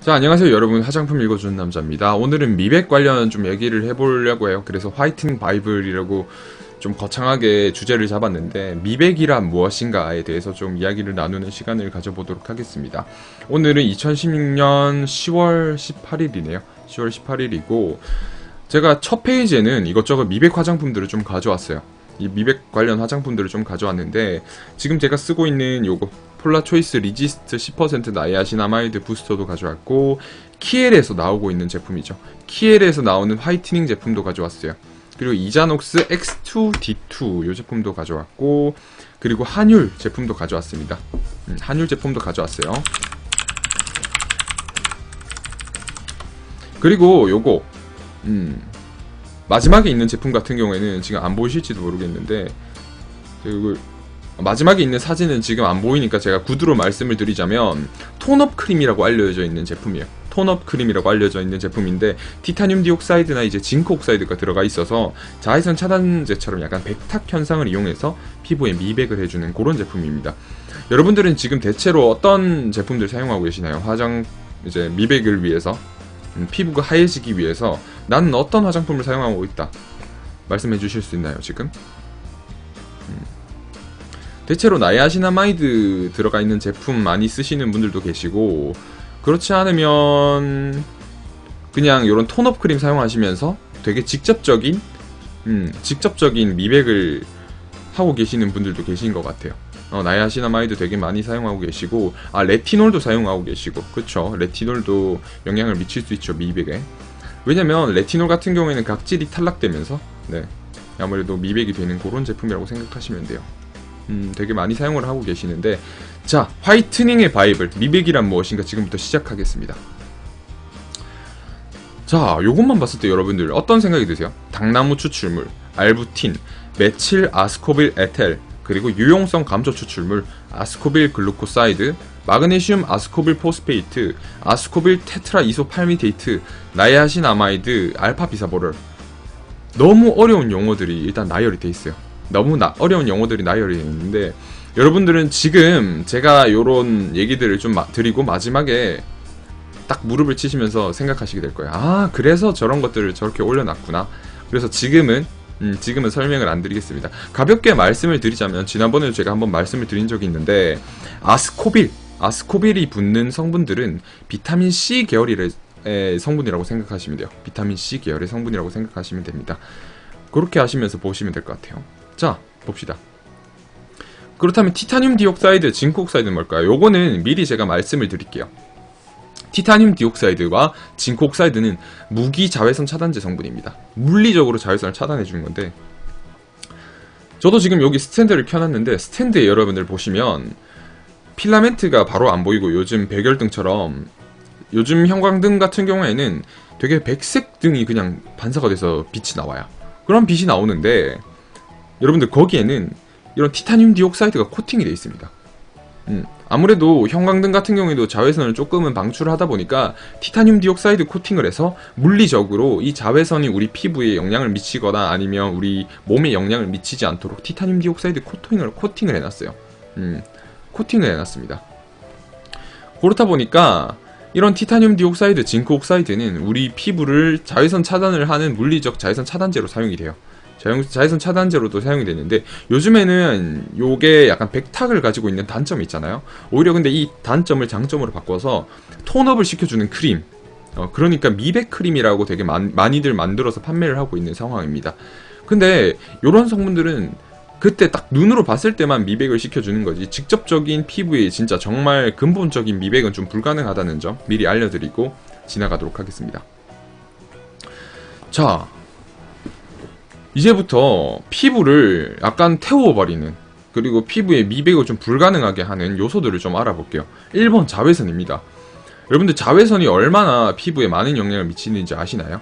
자, 안녕하세요 여러분. 화장품 읽어주는 남자입니다. 오늘은 미백 관련 좀 얘기를 해보려고 해요. 그래서 화이팅 바이블이라고 좀 거창하게 주제를 잡았는데, 미백이란 무엇인가에 대해서 좀 이야기를 나누는 시간을 가져보도록 하겠습니다. 오늘은 2016년 10월 18일이네요 10월 18일이고 제가 첫 페이지에는 이것저것 미백 화장품들을 좀 가져왔어요. 이 미백 관련 화장품들을 좀 가져왔는데, 지금 제가 쓰고 있는 요거 폴라 초이스 리지스트 10% 나이아신아마이드 부스터도 가져왔고, 키엘에서 나오고 있는 제품이죠. 키엘에서 나오는 화이트닝 제품도 가져왔어요. 그리고 이자녹스 X2D2 요 제품도 가져왔고, 그리고 한율 제품도 가져왔습니다. 한율 제품도 가져왔어요. 그리고 요거 마지막에 있는 제품 같은 경우에는 지금 안 보이실지도 모르겠는데, 이걸 마지막에 있는 사진은 지금 안 보이니까 제가 구두로 말씀을 드리자면 톤업 크림이라고 알려져 있는 제품이에요. 톤업 크림이라고 알려져 있는 제품인데, 티타늄 디옥사이드나 이제 징크 옥사이드가 들어가 있어서 자외선 차단제처럼 약간 백탁 현상을 이용해서 피부에 미백을 해주는 그런 제품입니다. 여러분들은 지금 대체로 어떤 제품들 사용하고 계시나요? 이제 미백을 위해서, 피부가 하얘지기 위해서 나는 어떤 화장품을 사용하고 있다, 말씀해 주실 수 있나요 지금? 대체로 나이아신아마이드 들어가 있는 제품 많이 쓰시는 분들도 계시고, 그렇지 않으면 그냥 이런 톤업 크림 사용하시면서 되게 직접적인 미백을 하고 계시는 분들도 계신 것 같아요. 나이아신아마이드 되게 많이 사용하고 계시고, 레티놀도 사용하고 계시고, 그쵸? 레티놀도 영향을 미칠 수 있죠, 미백에. 왜냐면 레티놀 같은 경우에는 각질이 탈락되면서 아무래도 미백이 되는 그런 제품이라고 생각하시면 돼요. 되게 많이 사용을 하고 계시는데, 자, 화이트닝의 바이블, 미백이란 무엇인가 지금부터 시작하겠습니다. 자, 요것만 봤을 때 여러분들 어떤 생각이 드세요? 당나무 추출물, 알부틴, 메칠 아스코빌 에텔, 그리고 유용성 감소 추출물, 아스코빌 글루코사이드, 마그네슘 아스코빌 포스페이트, 아스코빌 테트라 이소팔미테이트, 나이아신아마이드, 알파 비사보럴. 너무 어려운 용어들이 일단 나열이 돼 있어요. 너무 어려운 용어들이 나열이 되어 있는데, 여러분들은 지금 제가 요런 얘기들을 좀 드리고 마지막에 딱 무릎을 치시면서 생각하시게 될 거예요. 그래서 저런 것들을 저렇게 올려놨구나. 그래서 지금은 설명을 안 드리겠습니다. 가볍게 말씀을 드리자면, 지난번에도 제가 한번 말씀을 드린 적이 있는데, 아스코빌이 붙는 성분들은 비타민C 계열의 성분이라고 생각하시면 돼요. 비타민C 계열의 성분이라고 생각하시면 됩니다. 그렇게 하시면서 보시면 될 것 같아요. 자, 봅시다. 그렇다면 티타늄 디옥사이드, 징크 옥사이드는 뭘까요? 요거는 미리 제가 말씀을 드릴게요. 티타늄 디옥사이드와 징크 옥사이드는 무기 자외선 차단제 성분입니다. 물리적으로 자외선을 차단해 주는 건데, 저도 지금 여기 스탠드를 켜놨는데, 스탠드에 여러분들 보시면 필라멘트가 바로 안 보이고, 요즘 백열등처럼 요즘 형광등 같은 경우에는 되게 백색 등이 그냥 반사가 돼서 빛이 나와요. 그런 빛이 나오는데, 여러분들 거기에는 이런 티타늄 디옥사이드가 코팅이 되어 있습니다. 아무래도 형광등 같은 경우에도 자외선을 조금은 방출하다 보니까 티타늄 디옥사이드 코팅을 해서 물리적으로 이 자외선이 우리 피부에 영향을 미치거나 아니면 우리 몸에 영향을 미치지 않도록 티타늄 디옥사이드 코팅을 해놨어요. 코팅을 해놨습니다. 그렇다 보니까 이런 티타늄 디옥사이드, 징크 옥사이드는 우리 피부를 자외선 차단을 하는 물리적 자외선 차단제로 사용이 돼요. 자외선 차단제로도 사용이 되는데, 요즘에는 요게 약간 백탁을 가지고 있는 단점이 있잖아요. 오히려 근데 이 단점을 장점으로 바꿔서 톤업을 시켜주는 크림, 그러니까 미백 크림이라고 되게 많이들 만들어서 판매를 하고 있는 상황입니다. 근데 요런 성분들은 그때 딱 눈으로 봤을 때만 미백을 시켜주는 거지, 직접적인 피부에 진짜 정말 근본적인 미백은 좀 불가능하다는 점 미리 알려드리고 지나가도록 하겠습니다. 자, 이제부터 피부를 약간 태워버리는, 그리고 피부에 미백을 좀 불가능하게 하는 요소들을 좀 알아볼게요. 1번 자외선입니다. 여러분들 자외선이 얼마나 피부에 많은 영향을 미치는지 아시나요?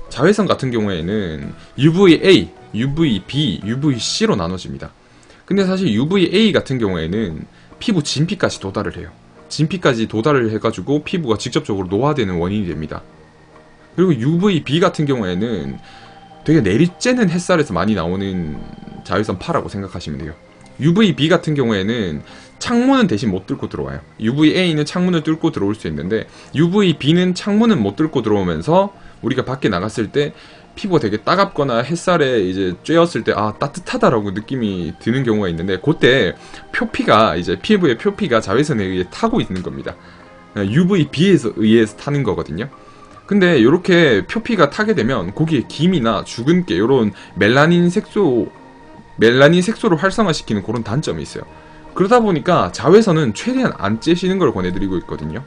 자외선 같은 경우에는 UVA, UVB, UVC로 나눠집니다. 근데 사실 UVA 같은 경우에는 피부 진피까지 도달을 해요. 진피까지 도달을 해가지고 피부가 직접적으로 노화되는 원인이 됩니다. 그리고 UVB 같은 경우에는 되게 내리쬐는 햇살에서 많이 나오는 자외선파라고 생각하시면 돼요. UVB 같은 경우에는 창문은 대신 못 뚫고 들어와요. UVA는 창문을 뚫고 들어올 수 있는데 UVB는 창문은 못 뚫고 들어오면서 우리가 밖에 나갔을 때 피부가 되게 따갑거나 햇살에 이제 쬐었을 때 아 따뜻하다라고 느낌이 드는 경우가 있는데 그때 표피가 이제 피부의 표피가 자외선에 의해 타고 있는 겁니다. UVB에서 의해서 타는 거거든요. 근데 이렇게 표피가 타게 되면 거기에 김이나 주근깨 이런 멜라닌 색소를 활성화시키는 그런 단점이 있어요. 그러다 보니까 자외선은 최대한 안 쬐시는 걸 권해드리고 있거든요.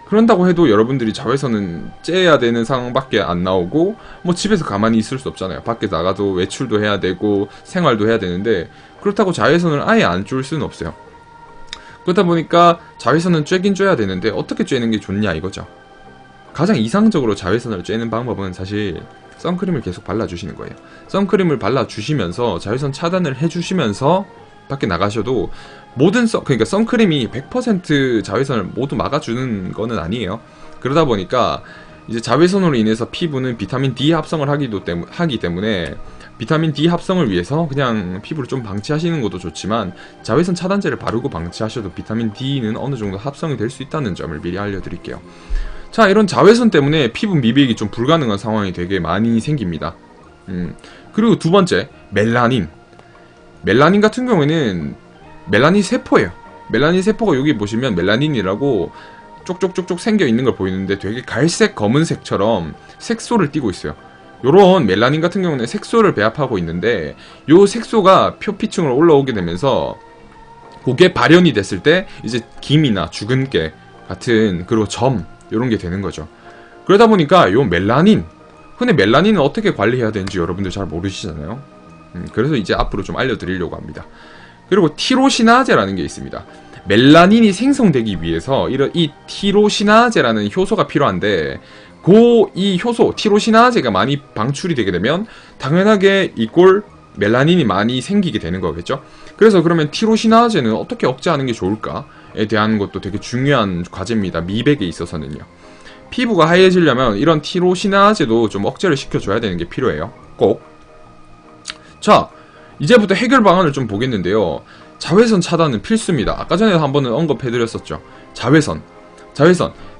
그런다고 해도 여러분들이 자외선은 쬐야 되는 상황밖에 안 나오고 뭐 집에서 가만히 있을 수 없잖아요. 밖에 나가도 외출도 해야 되고 생활도 해야 되는데 그렇다고 자외선을 아예 안 쬐을 수는 없어요. 그러다 보니까 자외선은 쬐긴 쬐야 되는데 어떻게 쬐는 게 좋냐 이거죠. 가장 이상적으로 자외선을 쬐는 방법은 사실 선크림을 계속 발라주시는 거예요. 선크림을 발라주시면서 자외선 차단을 해주시면서 밖에 나가셔도 그러니까 선크림이 100% 자외선을 모두 막아주는 거는 아니에요. 그러다 보니까 이제 자외선으로 인해서 피부는 비타민 D 합성을 하기 때문에 비타민 D 합성을 위해서 그냥 피부를 좀 방치하시는 것도 좋지만 자외선 차단제를 바르고 방치하셔도 비타민 D는 어느 정도 합성이 될 수 있다는 점을 미리 알려드릴게요. 자, 이런 자외선 때문에 피부 미백이 좀 불가능한 상황이 되게 많이 생깁니다. 그리고 두 번째, 멜라닌. 멜라닌 같은 경우에는 멜라닌 세포예요. 멜라닌 세포가 여기 보시면 멜라닌이라고 쪽쪽쪽쪽 생겨 있는 걸 보이는데 되게 갈색 검은색처럼 색소를 띠고 있어요. 요런 멜라닌 같은 경우는 색소를 배합하고 있는데 요 색소가 표피층으로 올라오게 되면서 그게 발현이 됐을 때 이제 김이나 주근깨 같은 그리고 점 요런 게 되는 거죠. 그러다 보니까 요 멜라닌, 근데 멜라닌은 어떻게 관리해야 되는지 여러분들 잘 모르시잖아요. 그래서 이제 앞으로 좀 알려드리려고 합니다. 그리고 티로시나제라는 게 있습니다. 멜라닌이 생성되기 위해서 이 티로시나제라는 효소가 필요한데 이 효소 티로시나제가 많이 방출이 되게 되면 당연하게 이꼴 멜라닌이 많이 생기게 되는 거겠죠. 그래서 그러면 티로시나제는 어떻게 억제하는 게 좋을까에 대한 것도 되게 중요한 과제입니다. 미백에 있어서는요. 피부가 하얘지려면 이런 티로시나제도 좀 억제를 시켜줘야 되는 게 필요해요. 꼭. 자, 이제부터 해결 방안을 좀 보겠는데요. 자외선 차단은 필수입니다. 아까 전에 한번은 언급해드렸었죠. 자외선.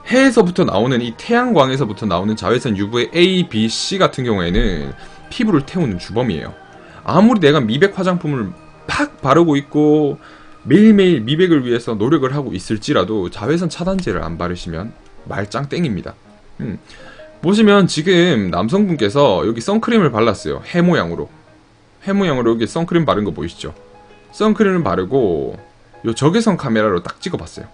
해에서부터 나오는 이 태양광에서부터 나오는 자외선 UVA, B, C 같은 경우에는 피부를 태우는 주범이에요. 아무리 내가 미백 화장품을 팍 바르고 있고 매일매일 미백을 위해서 노력을 하고 있을지라도 자외선 차단제를 안 바르시면 말짱 땡입니다. 보시면 지금 남성분께서 여기 선크림을 발랐어요. 해 모양으로 여기 선크림 바른 거 보이시죠? 선크림을 바르고 요 적외선 카메라로 딱 찍어봤어요.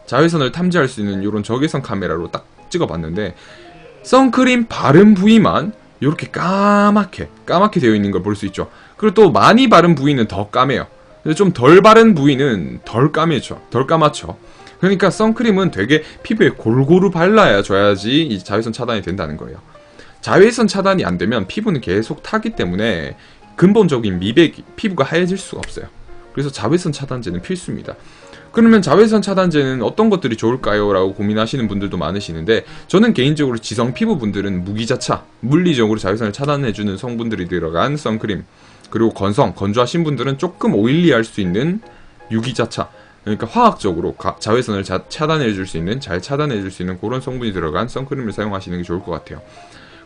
자외선을 탐지할 수 있는 이런 적외선 카메라로 딱 찍어봤는데 선크림 바른 부위만 이렇게 까맣게 되어 있는 걸 볼 수 있죠. 그리고 또 많이 바른 부위는 더 까매요. 좀 덜 바른 부위는 덜 까맣죠. 그러니까 선크림은 되게 피부에 골고루 발라줘야지 이 자외선 차단이 된다는 거예요. 자외선 차단이 안 되면 피부는 계속 타기 때문에 근본적인 피부가 하얘질 수가 없어요. 그래서 자외선 차단제는 필수입니다. 그러면 자외선 차단제는 어떤 것들이 좋을까요? 라고 고민하시는 분들도 많으시는데 저는 개인적으로 지성 피부 분들은 무기자차, 물리적으로 자외선을 차단해주는 성분들이 들어간 선크림, 그리고 건조하신 분들은 조금 오일리할 수 있는 유기자차, 그러니까 화학적으로 자외선을 잘 차단해줄 수 있는 그런 성분이 들어간 선크림을 사용하시는 게 좋을 것 같아요.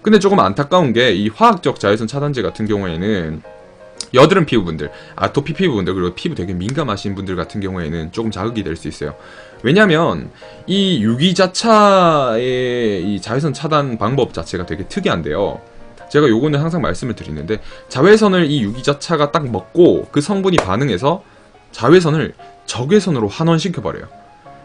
근데 조금 안타까운 게 이 화학적 자외선 차단제 같은 경우에는 여드름 피부분들, 아토피 피부분들, 그리고 피부 되게 민감하신 분들 같은 경우에는 조금 자극이 될 수 있어요. 왜냐면 이 유기자차의 이 자외선 차단 방법 자체가 되게 특이한데요. 제가 요거는 항상 말씀을 드리는데 자외선을 이 유기자차가 딱 먹고 그 성분이 반응해서 자외선을 적외선으로 환원시켜버려요.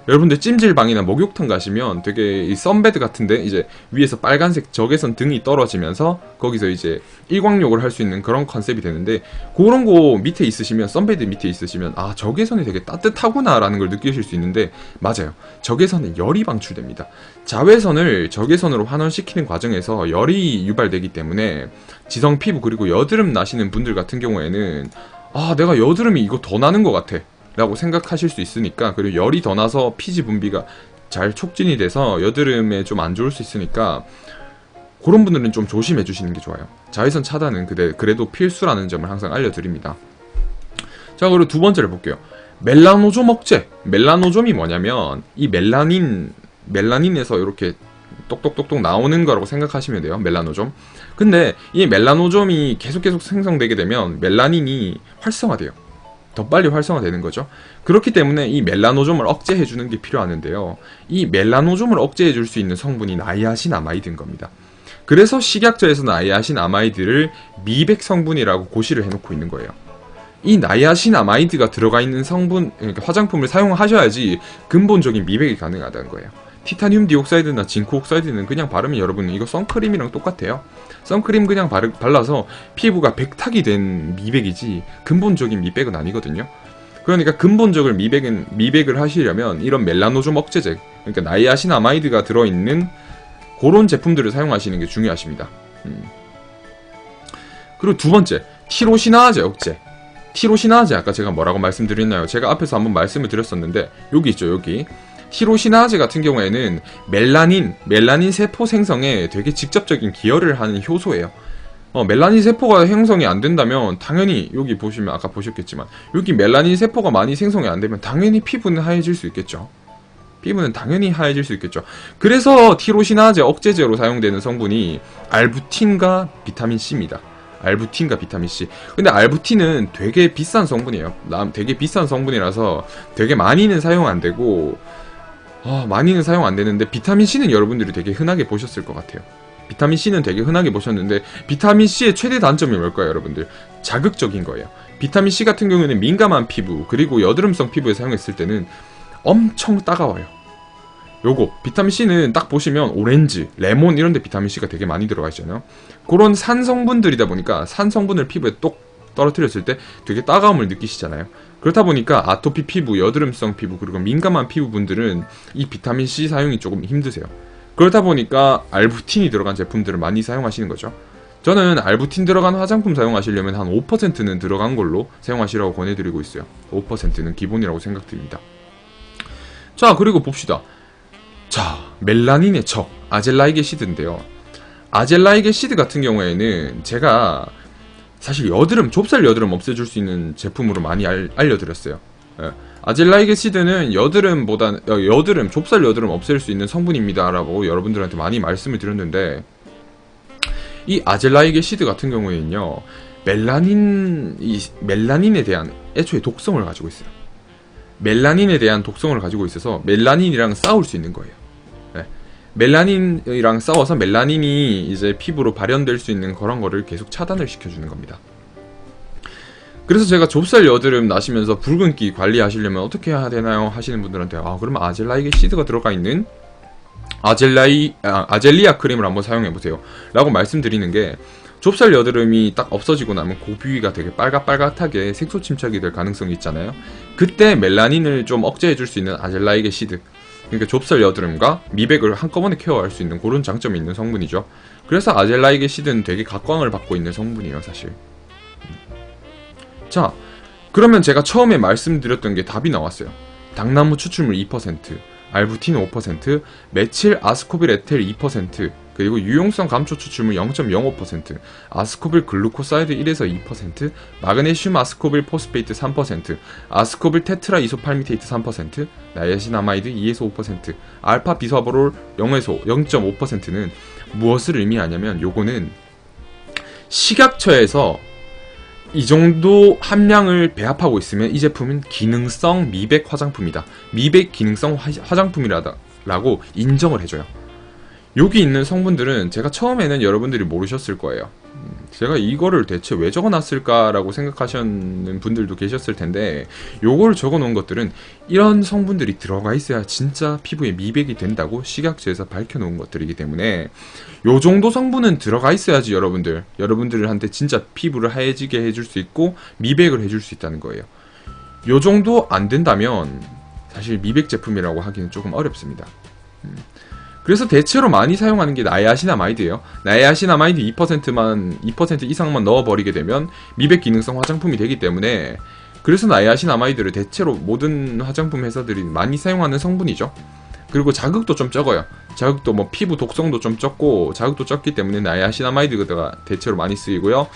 여러분들 찜질방이나 목욕탕 가시면 되게 이 선베드 같은데 이제 위에서 빨간색 적외선 등이 떨어지면서 거기서 이제 일광욕을 할 수 있는 그런 컨셉이 되는데 그런 거 밑에 있으시면 선베드 밑에 있으시면 아 적외선이 되게 따뜻하구나 라는 걸 느끼실 수 있는데 맞아요. 적외선은 열이 방출됩니다. 자외선을 적외선으로 환원시키는 과정에서 열이 유발되기 때문에 지성 피부 그리고 여드름 나시는 분들 같은 경우에는 아 내가 여드름이 이거 더 나는 것 같아 라고 생각하실 수 있으니까, 그리고 열이 더 나서 피지 분비가 잘 촉진이 돼서 여드름에 좀 안 좋을 수 있으니까 그런 분들은 좀 조심해 주시는 게 좋아요. 자외선 차단은 그래도 필수라는 점을 항상 알려드립니다. 자, 그리고 두 번째를 볼게요. 멜라노좀 억제. 멜라노좀이 뭐냐면 이 멜라닌에서 이렇게 똑똑똑똑 나오는 거라고 생각하시면 돼요. 멜라노좀. 근데 이 멜라노좀이 계속 생성되게 되면 멜라닌이 활성화돼요. 더 빨리 활성화되는 거죠. 그렇기 때문에 이 멜라노좀을 억제해주는 게 필요하는데요. 이 멜라노좀을 억제해줄 수 있는 성분이 나이아신아마이드인 겁니다. 그래서 식약처에서 나이아신아마이드를 미백 성분이라고 고시를 해놓고 있는 거예요. 이 나이아신아마이드가 들어가 있는 성분, 그러니까 화장품을 사용하셔야지 근본적인 미백이 가능하다는 거예요. 티타늄 디옥사이드나 징크 옥사이드는 그냥 바르면 여러분 이거 선크림이랑 똑같아요. 선크림 그냥 발라서 피부가 백탁이 된 미백이지 근본적인 미백은 아니거든요. 그러니까 근본적인 미백을 하시려면 이런 멜라노좀 억제제, 그러니까 나이아신아마이드가 들어있는 그런 제품들을 사용하시는 게 중요하십니다. 그리고 두 번째, 티로시나아제 억제. 티로시나아제 아까 제가 뭐라고 말씀드렸나요? 제가 앞에서 한번 말씀을 드렸었는데 여기 있죠, 여기. 티로시나아제 같은 경우에는 멜라닌 세포 생성에 되게 직접적인 기여를 하는 효소예요. 멜라닌 세포가 형성이 안 된다면 당연히 여기 보시면 아까 보셨겠지만 여기 멜라닌 세포가 많이 생성이 안 되면 당연히 피부는 하얘질 수 있겠죠. 피부는 당연히 하얘질 수 있겠죠. 그래서 티로시나아제 억제제로 사용되는 성분이 알부틴과 비타민C입니다. 알부틴과 비타민C. 근데 알부틴은 되게 비싼 성분이에요. 되게 비싼 성분이라서 되게 많이는 사용 안 되고 많이는 사용 안 되는데 비타민C는 여러분들이 되게 흔하게 보셨을 것 같아요. 비타민C는 되게 흔하게 보셨는데 비타민C의 최대 단점이 뭘까요, 여러분들? 자극적인 거예요. 비타민C 같은 경우에는 민감한 피부 그리고 여드름성 피부에 사용했을 때는 엄청 따가워요. 요거 비타민C는 딱 보시면 오렌지, 레몬 이런 데 비타민C가 되게 많이 들어가 있잖아요. 그런 산 성분들이다 보니까 산 성분을 피부에 똑 떨어뜨렸을 때 되게 따가움을 느끼시잖아요. 그렇다 보니까 아토피 피부, 여드름성 피부 그리고 민감한 피부분들은 이 비타민C 사용이 조금 힘드세요. 그렇다 보니까 알부틴이 들어간 제품들을 많이 사용하시는 거죠. 저는 알부틴 들어간 화장품 사용하시려면 한 5%는 들어간 걸로 사용하시라고 권해드리고 있어요. 5%는 기본이라고 생각드립니다. 자, 그리고 봅시다. 자, 멜라닌의 적, 아젤라이게시드인데요. 아젤라이게시드 같은 경우에는 제가 사실 좁쌀 여드름 없애줄 수 있는 제품으로 많이 알려드렸어요. 예. 아젤라이게시드는 좁쌀 여드름 없앨 수 있는 성분입니다 라고 여러분들한테 많이 말씀을 드렸는데 이 아젤라이게시드 같은 경우에는요 멜라닌에 대한 애초에 독성을 가지고 있어요. 멜라닌에 대한 독성을 가지고 있어서 멜라닌이랑 싸울 수 있는 거예요. 네. 멜라닌이랑 싸워서 멜라닌이 이제 피부로 발현될 수 있는 그런 거를 계속 차단을 시켜주는 겁니다. 그래서 제가 좁쌀 여드름 나시면서 붉은기 관리하시려면 어떻게 해야 되나요? 하시는 분들한테 그러면 아젤라이게시드가 들어가 있는 아젤리아 크림을 한번 사용해보세요 라고 말씀드리는 게 좁쌀 여드름이 딱 없어지고 나면 그 부위가 되게 빨갛게 색소 침착이 될 가능성이 있잖아요. 그때 멜라닌을 좀 억제해줄 수 있는 아젤라이게시드, 그러니까 좁쌀 여드름과 미백을 한꺼번에 케어할 수 있는 그런 장점이 있는 성분이죠. 그래서 아젤라이게시드는 되게 각광을 받고 있는 성분이에요, 사실. 자, 그러면 제가 처음에 말씀드렸던 게 답이 나왔어요. 당나무 추출물 2%, 알부틴 5%, 메칠 아스코빌 에텔 2%, 그리고 유용성 감초 추출물 0.05%, 아스코빌 글루코사이드 1에서 2%, 마그네슘 아스코빌 포스페이트 3%, 아스코빌 테트라 이소팔미테이트 3%, 나이아신아마이드 2에서 5%, 알파 비사보롤 0에서 0.5%는 무엇을 의미하냐면 요거는 식약처에서 이 정도 함량을 배합하고 있으면 이 제품은 기능성 미백 화장품이다. 미백 기능성 화장품이라고 인정을 해줘요. 여기 있는 성분들은 제가 처음에는 여러분들이 모르셨을 거예요. 제가 이거를 대체 왜 적어놨을까라고 생각하시는 분들도 계셨을 텐데 요걸 적어놓은 것들은 이런 성분들이 들어가 있어야 진짜 피부에 미백이 된다고 식약처에서 밝혀놓은 것들이기 때문에 요 정도 성분은 들어가 있어야지 여러분들한테 진짜 피부를 하얘지게 해줄 수 있고 미백을 해줄 수 있다는 거예요. 요 정도 안 된다면 사실 미백 제품이라고 하기는 조금 어렵습니다. 그래서 대체로 많이 사용하는 게 나이아신아마이드예요. 나이아신아마이드 2% 이상만 넣어버리게 되면 미백 기능성 화장품이 되기 때문에 그래서 나이아신아마이드를 대체로 모든 화장품 회사들이 많이 사용하는 성분이죠. 그리고 자극도 좀 적어요. 자극도 뭐 피부 독성도 좀 적고 자극도 적기 때문에 나이아신아마이드가 대체로 많이 쓰이고요.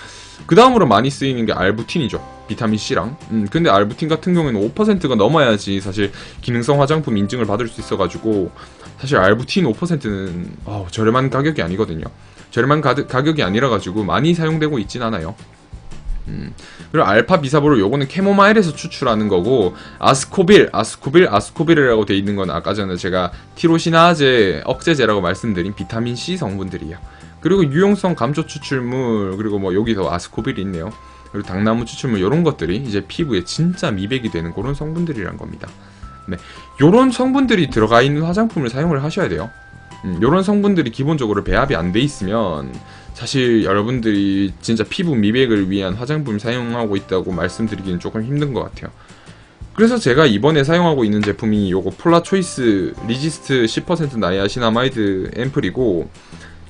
그 다음으로 많이 쓰이는 게 알부틴이죠. 비타민C랑. 근데 알부틴 같은 경우에는 5%가 넘어야지 사실 기능성 화장품 인증을 받을 수 있어가지고 사실 알부틴 5%는 저렴한 가격이 아니거든요. 저렴한 가격이 아니라가지고 많이 사용되고 있진 않아요. 그리고 알파 비사보로 요거는 캐모마일에서 추출하는 거고, 아스코빌이라고 돼 있는 건 아까 전에 제가 티로시나제 억제제라고 말씀드린 비타민C 성분들이에요. 그리고 유용성 감초 추출물, 그리고 뭐 여기서 아스코빌이 있네요. 그리고 당나무 추출물, 요런 것들이 이제 피부에 진짜 미백이 되는 그런 성분들이란 겁니다. 네, 요런 성분들이 들어가 있는 화장품을 사용을 하셔야 돼요. 요런 성분들이 기본적으로 배합이 안 돼 있으면 사실 여러분들이 진짜 피부 미백을 위한 화장품 사용하고 있다고 말씀드리기는 조금 힘든 것 같아요. 그래서 제가 이번에 사용하고 있는 제품이 요거 폴라초이스 리지스트 10% 나이아신아마이드 앰플이고,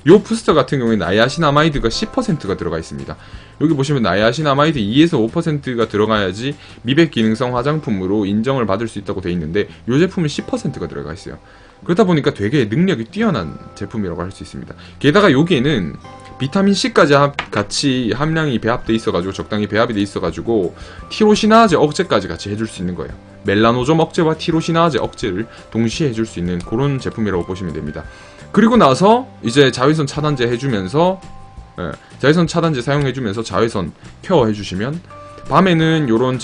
요 부스터 같은 경우에 나이아신아마이드가 10%가 들어가 있습니다. 여기 보시면 나이아신아마이드 2에서 5%가 들어가야지 미백 기능성 화장품으로 인정을 받을 수 있다고 돼 있는데, 요 제품은 10%가 들어가 있어요. 그러다 보니까 되게 능력이 뛰어난 제품이라고 할 수 있습니다. 게다가 여기에는 비타민C까지 같이 함량이 배합돼 있어가지고, 적당히 배합이 돼 있어가지고 티로시나제 억제까지 같이 해줄 수 있는 거예요. 멜라노점 억제와 티로시나제 억제를 동시에 해줄 수 있는 그런 제품이라고 보시면 됩니다. 그리고 나서 이제 자외선 차단제 해주면서, 자외선 차단제 사용해주면서 자외선 케어 해주시면, 밤에는 요런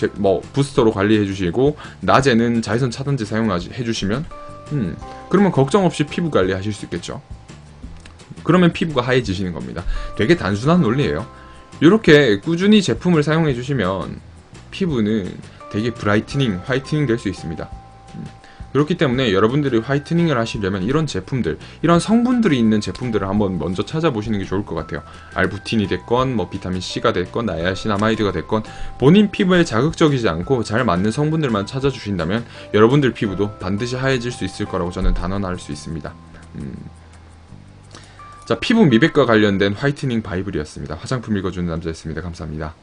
부스터로 관리해주시고 낮에는 자외선 차단제 사용해주시면 그러면 걱정 없이 피부 관리 하실 수 있겠죠. 그러면 피부가 하얘지시는 겁니다. 되게 단순한 논리예요. 이렇게 꾸준히 제품을 사용해 주시면 피부는 되게 브라이트닝, 화이트닝 될 수 있습니다. 그렇기 때문에 여러분들이 화이트닝을 하시려면 이런 제품들, 이런 성분들이 있는 제품들을 한번 먼저 찾아보시는 게 좋을 것 같아요. 알부틴이 됐건, 뭐 비타민C가 됐건, 나이아신아마이드가 됐건, 본인 피부에 자극적이지 않고 잘 맞는 성분들만 찾아주신다면 여러분들 피부도 반드시 하얘질 수 있을 거라고 저는 단언할 수 있습니다. 자, 피부 미백과 관련된 화이트닝 바이블이었습니다. 화장품 읽어주는 남자였습니다. 감사합니다.